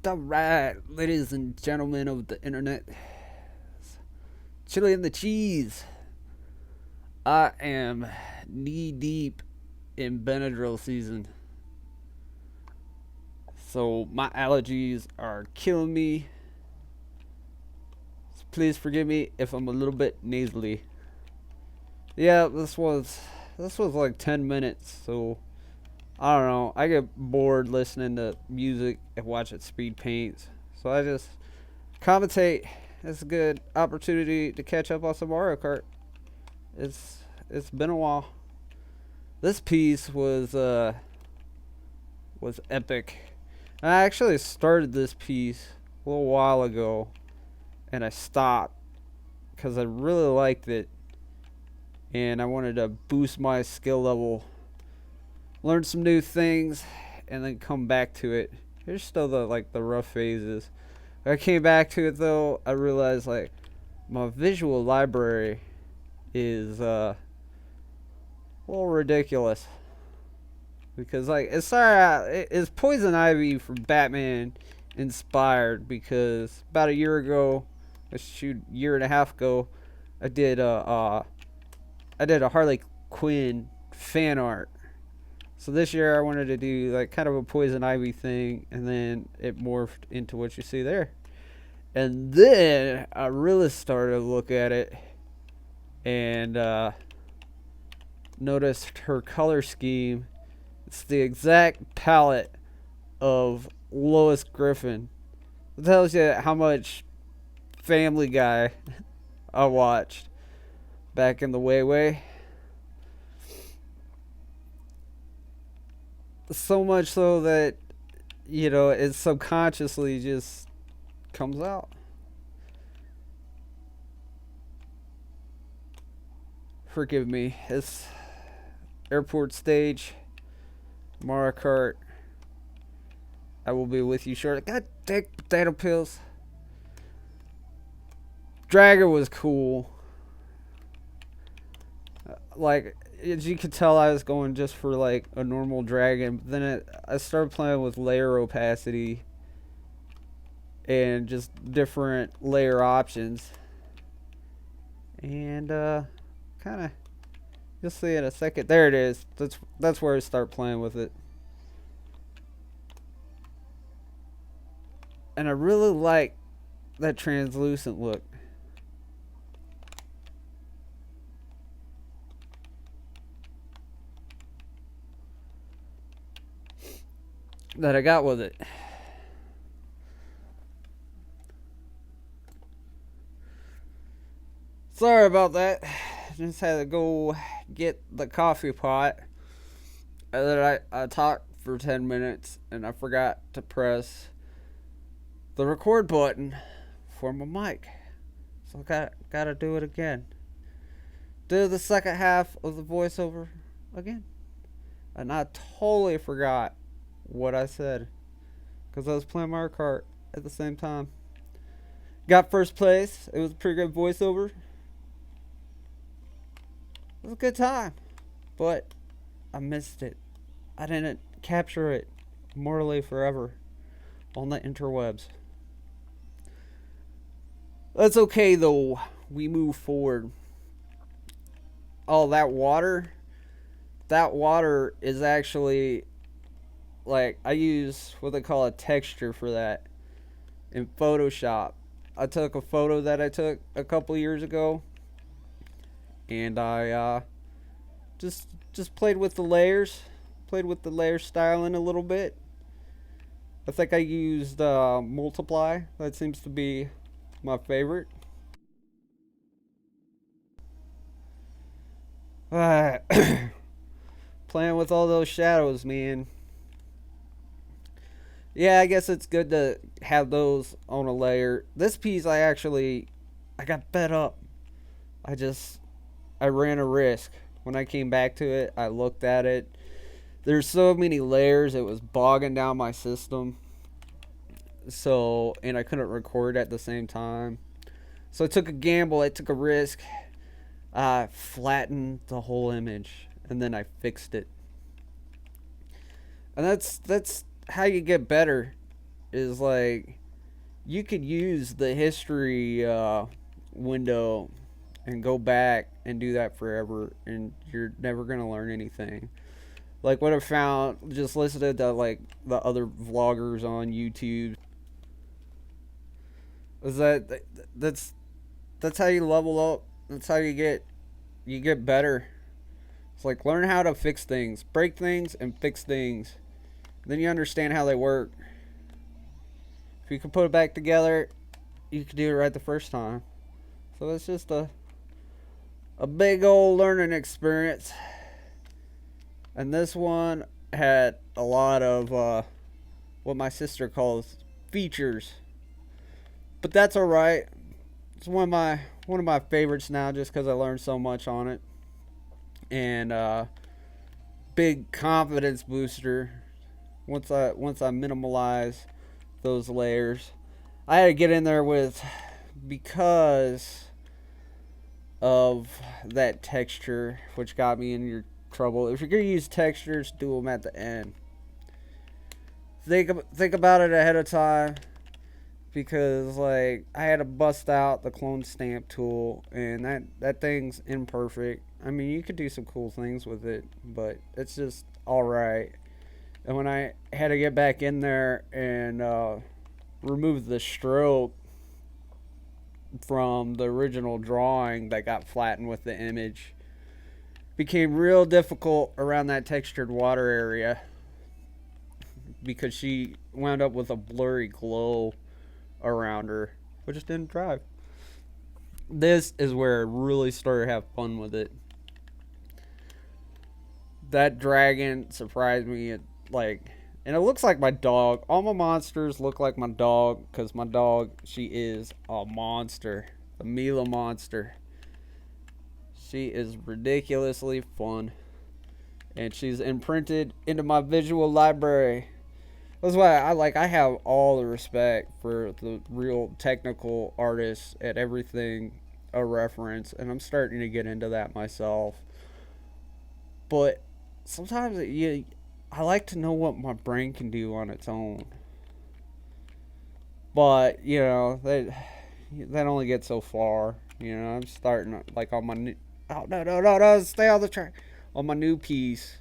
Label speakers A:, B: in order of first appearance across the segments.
A: Alright, ladies and gentlemen of the internet, chili and the cheese. I am knee deep in Benadryl season, so my allergies are killing me. So please forgive me if I'm a little bit nasally. Yeah, this was like 10 minutes, so I don't know. I get bored listening to music and watching speed paints, so I just commentate. It's a good opportunity to catch up on some Mario Kart. It's been a while. This piece was epic. I actually started this piece a little while ago, and I stopped because I really liked it, and I wanted to boost my skill level, learn some new things, and then come back to it. Here's still the rough phases. I came back to it though. I realized like my visual library is a little ridiculous because like it started out it's Poison Ivy from Batman inspired because about a year ago, shoot, year and a half ago, I did a Harley Quinn fan art. So this year I wanted to do like kind of a Poison Ivy thing, and then it morphed into what you see there. And then I really started to look at it and noticed her color scheme. It's the exact palette of Lois Griffin. It tells you how much Family Guy I watched back in the way. So much so that, it subconsciously just comes out. Forgive me. It's airport stage, Mario Kart. I will be with you shortly. God dang potato pills. Dragon was cool. Like, as you could tell, I was going just for like a normal dragon. But then I started playing with layer opacity and just different layer options. And kind of, you'll see in a second. There it is. That's where I start playing with it. And I really like that translucent look that I got with it. Sorry about that. Just had to go get the coffee pot. And then I talked for 10 minutes and I forgot to press the record button for my mic. So I gotta do it again. Do the second half of the voiceover again. And I totally forgot what I said because I was playing Mario Kart at the same time. Got first place. It was a pretty good voiceover. It was a good time, but I missed it. I didn't capture it morally forever on the interwebs. That's okay though. We move forward. Oh, that water is actually like I use what they call a texture for that in Photoshop. I took a photo that I took a couple years ago, and I just played with the layers, played with the layer styling a little bit. I think I used multiply. That seems to be my favorite. Uh, Playing with all those shadows, man. Yeah, I guess it's good to have those on a layer. This piece, I got fed up. I just, I ran a risk. When I came back to it, I looked at it. There's so many layers, it was bogging down my system. So, and I couldn't record at the same time. So I took a gamble, I took a risk. I flattened the whole image, and then I fixed it. And that's how you get better. is like you could use the history window and go back and do that forever, and you're never gonna learn anything. Like what I found just listening to like the other vloggers on YouTube is that that's that's how you level up. That's how you get better. It's like learn how to fix things, break things, and fix things. Then you understand how they work. If you can put it back together, you can do it right the first time. So it's just a big old learning experience. And this one had a lot of what my sister calls features, but that's all right. It's one of my favorites now, just because I learned so much on it, and big confidence booster. Once I minimalize those layers, I had to get in there with because of that texture, which got me in your trouble. If you're gonna use textures, do them at the end. Think about it ahead of time, because like I had to bust out the clone stamp tool, and that thing's imperfect. I mean, you could do some cool things with it, but it's just all right. And when I had to get back in there and remove the stroke from the original drawing that got flattened with the image, became real difficult around that textured water area, because she wound up with a blurry glow around her, which didn't drive. This is where I really started to have fun with it. That dragon surprised me at like, and it looks like my dog. All my monsters look like my dog, because my dog, she is a monster, the Mila monster. She is ridiculously fun, and she's imprinted into my visual library. That's why I have all the respect for the real technical artists at everything a reference, and I'm starting to get into that myself. But sometimes I like to know what my brain can do on its own. But that only gets so far. I'm starting like on my new. Oh no! Stay on the track. On my new piece,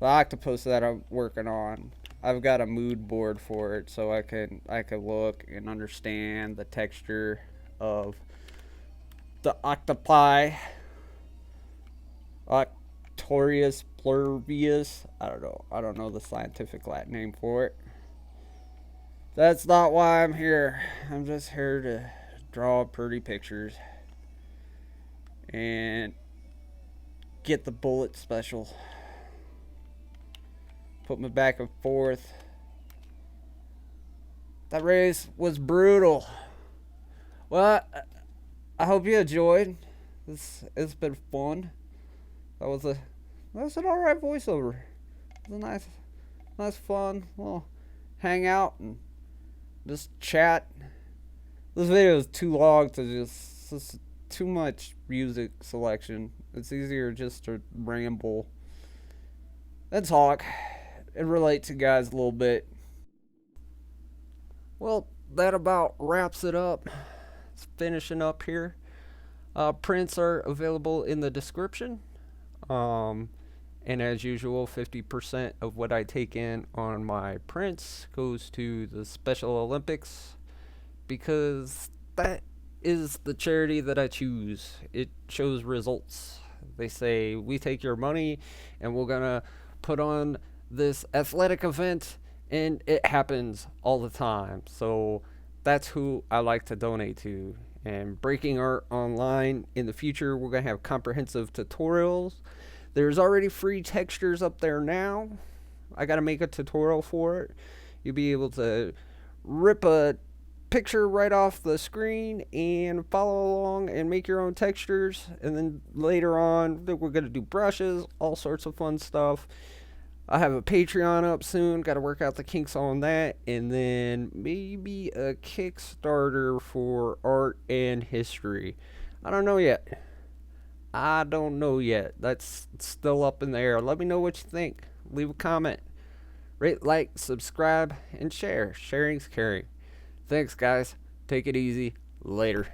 A: the octopus that I'm working on, I've got a mood board for it, so I can look and understand the texture of the octopi. Octorius plurvius. I don't know the scientific Latin name for it. That's not why I'm here. I'm just here to draw pretty pictures and get the bullet special. Put me back and forth. That race was brutal. Well, I hope you enjoyed. It's been fun. That's an alright voiceover. It's a nice fun little hangout and just chat. This video is too long to just too much music selection. It's easier just to ramble and talk and relate to guys a little bit. Well, that about wraps it up. It's finishing up here. Prints are available in the description. And as usual, 50% of what I take in on my prints goes to the Special Olympics, because that is the charity that I choose. It shows results. They say, we take your money and we're gonna put on this athletic event, and it happens all the time. So that's who I like to donate to. And Breaking Art Online, in the future, we're gonna have comprehensive tutorials. There's already free textures up there now. I gotta make a tutorial for it. You'll be able to rip a picture right off the screen and follow along and make your own textures. And then later on, we're gonna do brushes, all sorts of fun stuff. I have a Patreon up soon. Got to work out the kinks on that. And then maybe a Kickstarter for art and history. I don't know yet. That's still up in the air. Let me know what you think. Leave a comment. Rate, like, subscribe, and share. Sharing's caring. Thanks, guys. Take it easy. Later.